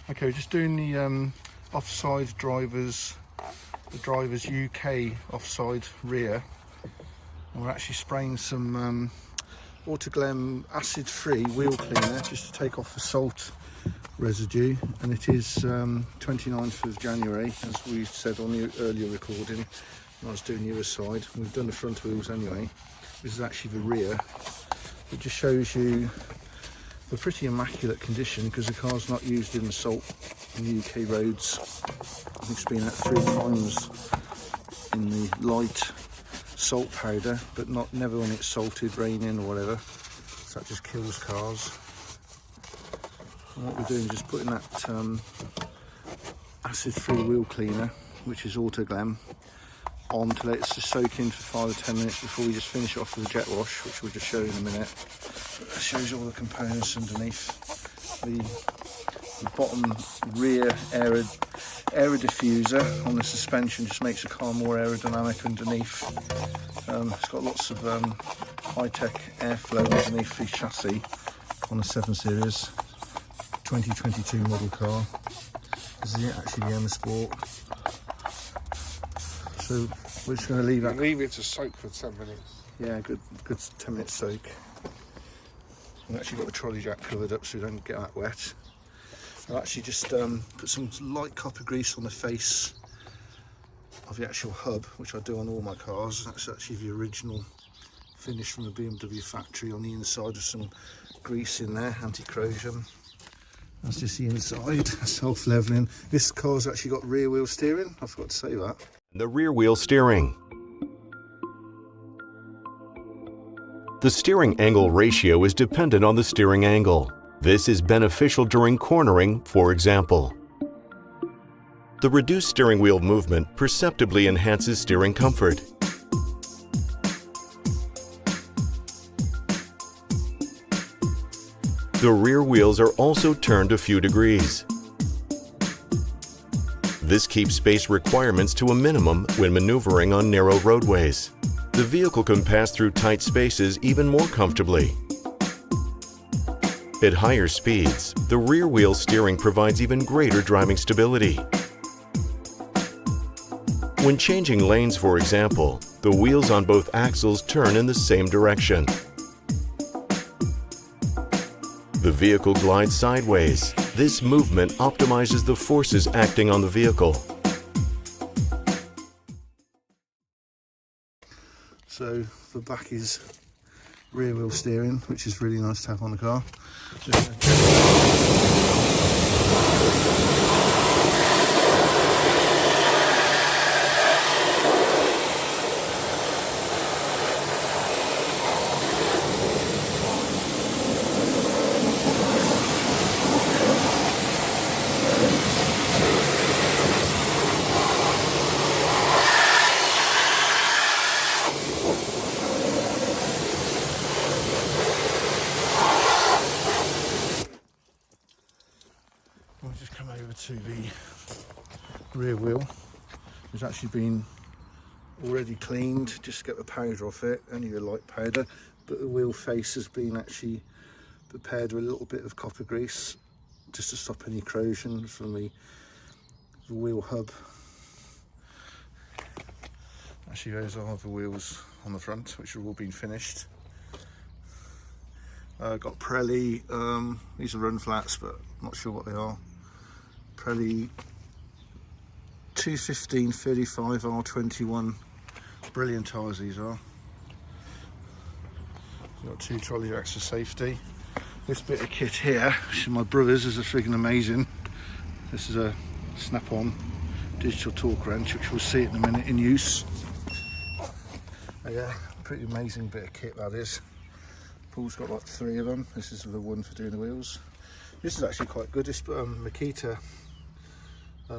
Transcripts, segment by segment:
Okay, we're just doing the offside drivers, the driver's UK offside rear, and we're actually spraying some Autoglem acid-free wheel cleaner just to take off the salt residue. And it is 29th of January, as we said on the earlier recording when I was doing the other side. We've done the front wheels anyway. This is actually the rear. It just shows you the pretty immaculate condition because the car's not used in the salt in the UK roads. I think it's been out 3 times in the light salt powder, but never when it's salted, raining or whatever. So that just kills cars. And what we're doing is just putting that acid-free wheel cleaner, which is Autoglem, on to let it just soak in for 5 or 10 minutes before we just finish it off with a jet wash, which we'll just show you in a minute. That shows you all the components underneath. The bottom rear air diffuser on the suspension just makes the car more aerodynamic underneath. It's got lots of high-tech airflow underneath the chassis on the 7 Series 2022 model car. This is actually the M Sport. So we're just going to leave that. Leave it to soak for 10 minutes. Yeah, good 10 minute soak. We've actually got the trolley jack covered up so we don't get that wet. I'll actually just put some light copper grease on the face of the actual hub, which I do on all my cars. That's actually the original finish from the BMW factory. On the inside with some grease in there, anti-corrosion. That's just the inside, self-leveling. This car's actually got rear wheel steering, I forgot to say that. The rear wheel steering. The steering angle ratio is dependent on the steering angle. This is beneficial during cornering, for example. The reduced steering wheel movement perceptibly enhances steering comfort. The rear wheels are also turned a few degrees. This keeps space requirements to a minimum when maneuvering on narrow roadways. The vehicle can pass through tight spaces even more comfortably. At higher speeds, the rear wheel steering provides even greater driving stability. When changing lanes, for example, the wheels on both axles turn in the same direction. The vehicle glides sideways. This movement optimizes the forces acting on the vehicle. So the back is rear wheel steering, which is really nice to have on the car. We'll just come over to the rear wheel. It's actually been already cleaned, just to get the powder off it, only a light powder, but the wheel face has been actually prepared with a little bit of copper grease just to stop any corrosion from the wheel hub. Actually, those are the wheels on the front, which have all been finished. Got Pirelli, these are run flats, but I'm not sure what they are. Pirelli 215/35 R21, brilliant tyres these are. Got 2 trolley jacks for safety. This bit of kit here, which is my brother's, is a friggin' amazing. This is a snap-on digital torque wrench, which we'll see in a minute in use. Yeah, pretty amazing bit of kit that is. Paul's got like 3 of them. This is the one for doing the wheels. This is actually quite good. This Makita,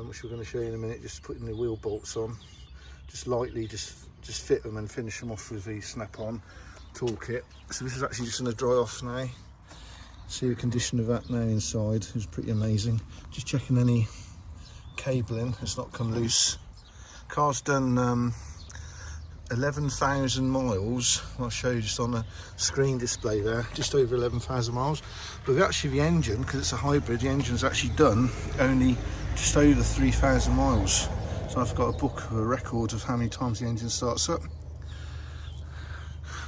which we're going to show you in a minute, just putting the wheel bolts on, just lightly, just fit them and finish them off with the snap-on toolkit. So this is actually just going to dry off now. See the condition of that now inside. It's pretty amazing. Just checking any cabling has not come loose. Car's done 11,000 miles. I'll show you just on the screen display there, just over 11,000 miles. But actually the engine, because it's a hybrid, the engine's actually done only just over 3,000 miles. So I've got a book of a record of how many times the engine starts up.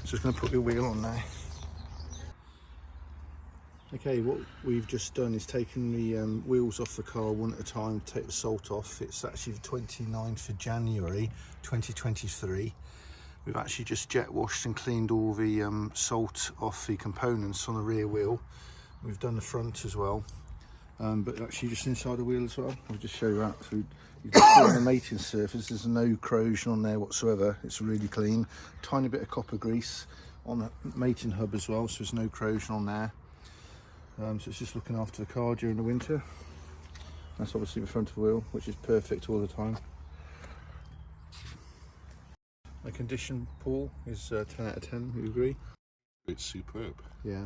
Just going to put the wheel on now. Okay, what we've just done is taken the wheels off the car one at a time to take the salt off. It's actually the 29th of January 2023. We've actually just jet washed and cleaned all the salt off the components on the rear wheel. We've done the front as well, but actually just inside the wheel as well. I'll just show you that. So you can see on the mating surface there's no corrosion on there whatsoever. It's really clean. Tiny bit of copper grease on the mating hub as well, so there's no corrosion on there. So it's just looking after the car during the winter. That's obviously the front of the wheel, which is perfect all the time. The condition, Paul, is 10 out of 10, you agree? It's superb. Yeah.